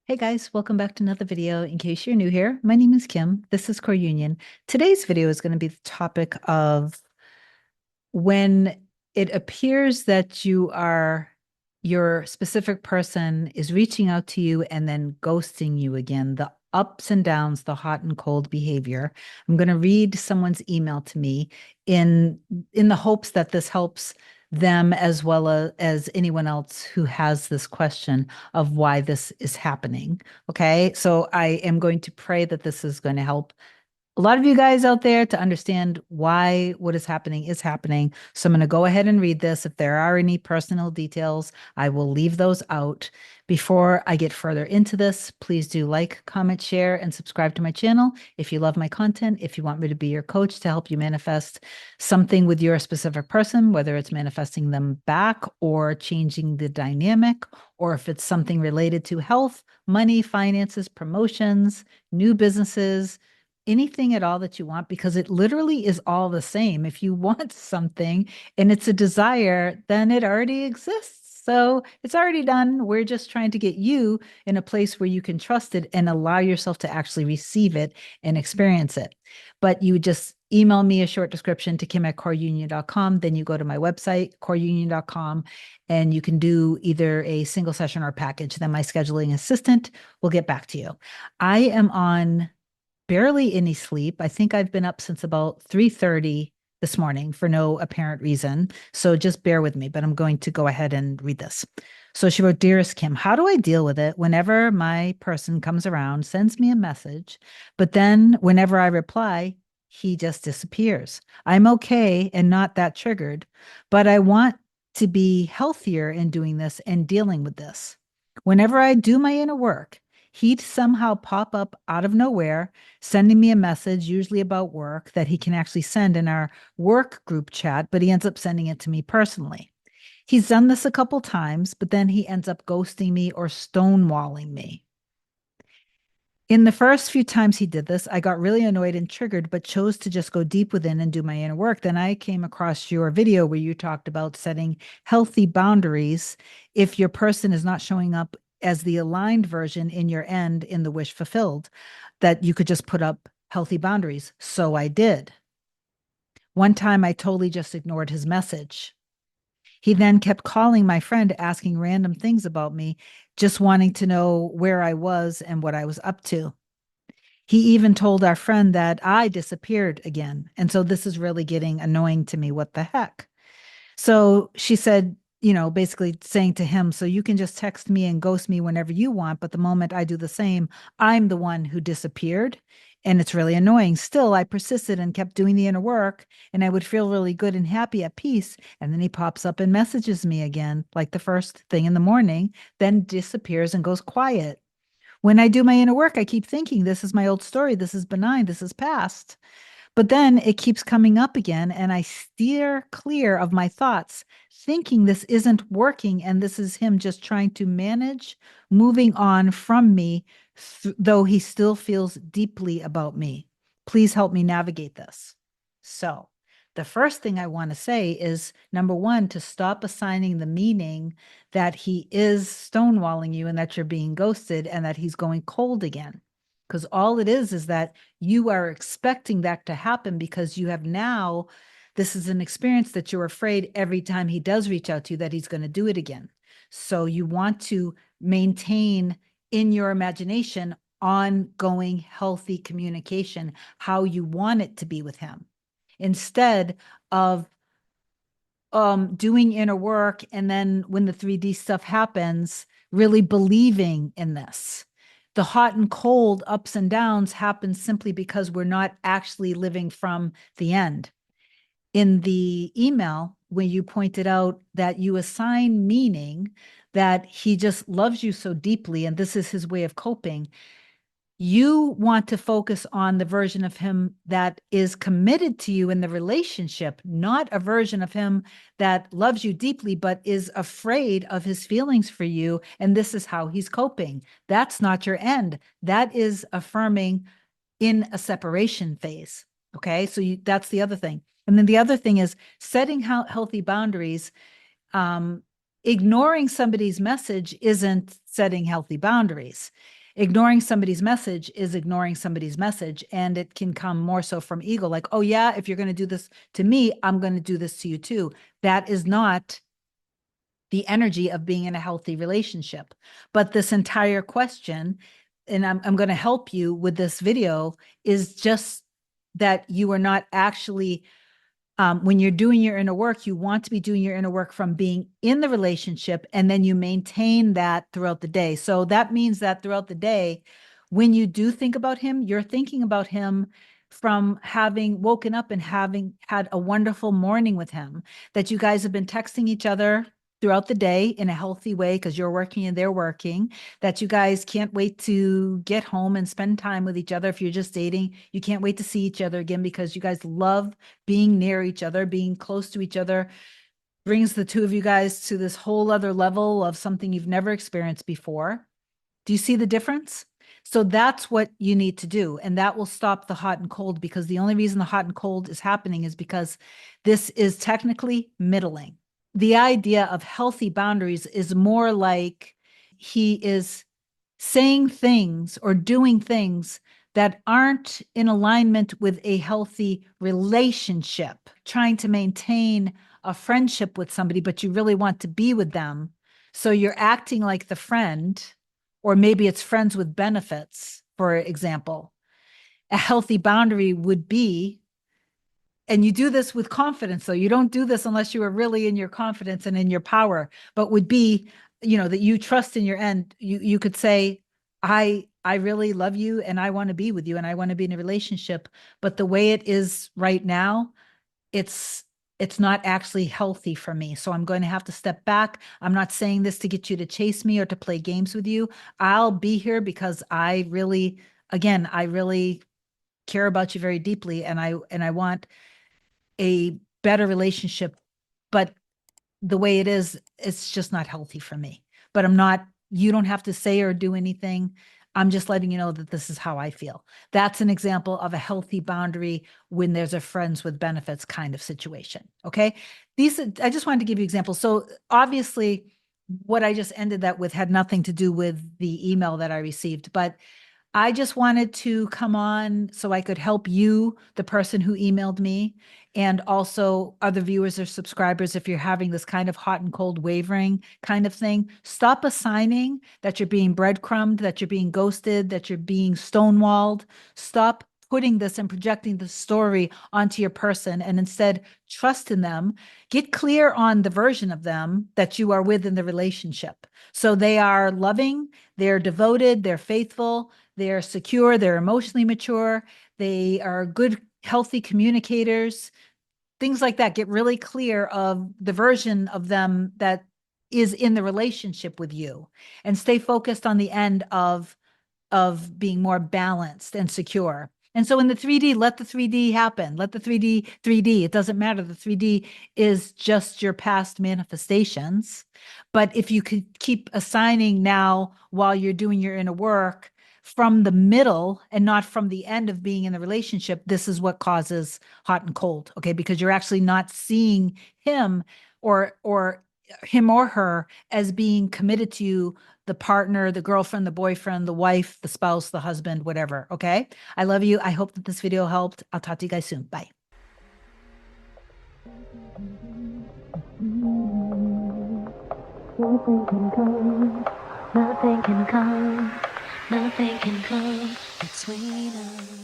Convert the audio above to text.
Hey guys, welcome back to another video. In case you're new here, my name is Kim. This is Core Union. Today's video is going to be the topic of when it appears that your specific person is reaching out to you and then ghosting you again, the ups and downs, the hot and cold behavior. I'm going to read someone's email to me in the hopes that this helps them as well as anyone else who has this question of why this is happening. Okay. So I am going to pray that this is going to help a lot of you guys out there to understand why what is happening is happening. So I'm going to go ahead and read this. If there are any personal details, I will leave those out. Before I get further into this, please do like, comment, share, and subscribe to my channel. If you love my content, if you want me to be your coach to help you manifest something with your specific person, whether it's manifesting them back or changing the dynamic, or if it's something related to health, money, finances, promotions, new businesses, anything at all that you want, because it literally is all the same. If you want something and it's a desire, then it already exists. So it's already done. We're just trying to get you in a place where you can trust it and allow yourself to actually receive it and experience it. But you just email me a short description to kim@coreunion.com. Then you go to my website, coreunion.com, and you can do either a single session or a package. Then my scheduling assistant will get back to you. I am on barely any sleep. I think I've been up since about 3:30 this morning for no apparent reason. So just bear with me, but I'm going to go ahead and read this. So she wrote, Dearest Kim, how do I deal with it whenever my person comes around, sends me a message, but then whenever I reply, he just disappears? I'm okay and not that triggered, but I want to be healthier in doing this and dealing with this. Whenever I do my inner work, he'd somehow pop up out of nowhere, sending me a message, usually about work, that he can actually send in our work group chat, but he ends up sending it to me personally. He's done this a couple times, but then he ends up ghosting me or stonewalling me. In the first few times he did this, I got really annoyed and triggered, but chose to just go deep within and do my inner work. Then I came across your video where you talked about setting healthy boundaries if your person is not showing up as the aligned version in your end in the wish fulfilled, that you could just put up healthy boundaries. So I did. One time I totally just ignored his message. He then kept calling my friend, asking random things about me, just wanting to know where I was and what I was up to. He even told our friend that I disappeared again. And so this is really getting annoying to me. What the heck? So she said, basically saying to him, so you can just text me and ghost me whenever you want. But the moment I do the same, I'm the one who disappeared. And it's really annoying. Still, I persisted and kept doing the inner work, and I would feel really good and happy at peace. And then he pops up and messages me again, like the first thing in the morning, then disappears and goes quiet. When I do my inner work, I keep thinking, this is my old story. This is benign. This is past. But then it keeps coming up again, and I steer clear of my thoughts, thinking this isn't working. And this is him just trying to manage moving on from me, though he still feels deeply about me. Please help me navigate this. So, the first thing I want to say is number one, to stop assigning the meaning that he is stonewalling you and that you're being ghosted and that he's going cold again. Because all it is that you are expecting that to happen because you have now, this is an experience that you're afraid every time he does reach out to you that he's going to do it again. So you want to maintain in your imagination ongoing healthy communication, how you want it to be with him, instead of doing inner work and then when the 3D stuff happens, really believing in this. The hot and cold ups and downs happen simply because we're not actually living from the end. In the email, when you pointed out that you assign meaning that he just loves you so deeply and this is his way of coping, you want to focus on the version of him that is committed to you in the relationship, not a version of him that loves you deeply, but is afraid of his feelings for you. And this is how he's coping. That's not your end. That is affirming in a separation phase. Okay. So that's the other thing. And then the other thing is setting healthy boundaries. ignoring somebody's message isn't setting healthy boundaries. Ignoring somebody's message is ignoring somebody's message. And it can come more so from ego, like, oh, yeah, if you're going to do this to me, I'm going to do this to you too. That is not the energy of being in a healthy relationship. But this entire question, and I'm going to help you with this video, is just that you are not actually when you're doing your inner work, you want to be doing your inner work from being in the relationship, and then you maintain that throughout the day. So that means that throughout the day, when you do think about him, you're thinking about him from having woken up and having had a wonderful morning with him, that you guys have been texting each other throughout the day in a healthy way because you're working and they're working, that you guys can't wait to get home and spend time with each other. If you're just dating, you can't wait to see each other again because you guys love being near each other, being close to each other brings the two of you guys to this whole other level of something you've never experienced before. Do you see the difference? So that's what you need to do. And that will stop the hot and cold, because the only reason the hot and cold is happening is because this is technically middling. The idea of healthy boundaries is more like he is saying things or doing things that aren't in alignment with a healthy relationship, trying to maintain a friendship with somebody, but you really want to be with them. So you're acting like the friend, or maybe it's friends with benefits, for example. A healthy boundary would be, and you do this with confidence, so you don't do this unless you are really in your confidence and in your power, but would be, that you trust in your end. You could say, I really love you and I want to be with you and I want to be in a relationship, but the way it is right now, it's it's not actually healthy for me. So I'm going to have to step back. I'm not saying this to get you to chase me or to play games with you. I'll be here because I really care about you very deeply, and I want a better relationship, but the way it is, it's just not healthy for me. But you don't have to say or do anything. I'm just letting you know that this is how I feel. That's an example of a healthy boundary when there's a friends with benefits kind of situation. Okay. I just wanted to give you examples. So obviously, what I just ended that with had nothing to do with the email that I received, but I just wanted to come on so I could help you, the person who emailed me, and also other viewers or subscribers. If you're having this kind of hot and cold wavering kind of thing, stop assigning that you're being breadcrumbed, that you're being ghosted, that you're being stonewalled. Stop putting this and projecting the story onto your person, and instead trust in them. Get clear on the version of them that you are with in the relationship. So they are loving, they're devoted, they're faithful, they're secure, they're emotionally mature, they are good, healthy communicators, things like that. Get really clear of the version of them that is in the relationship with you, and stay focused on the end of being more balanced and secure. And so in the 3D, let the 3D happen. Let the 3D 3D. It doesn't matter. The 3D is just your past manifestations. But if you could keep assigning now while you're doing your inner work from the middle and not from the end of being in the relationship, this is what causes hot and cold. Okay. Because you're actually not seeing him or him or her as being committed to you, the partner, the girlfriend, the boyfriend, the wife, the spouse, the husband, whatever. Okay. I love you. I hope that this video helped. I'll talk to you guys soon. Bye. Nothing can come, nothing can come, nothing can come between us.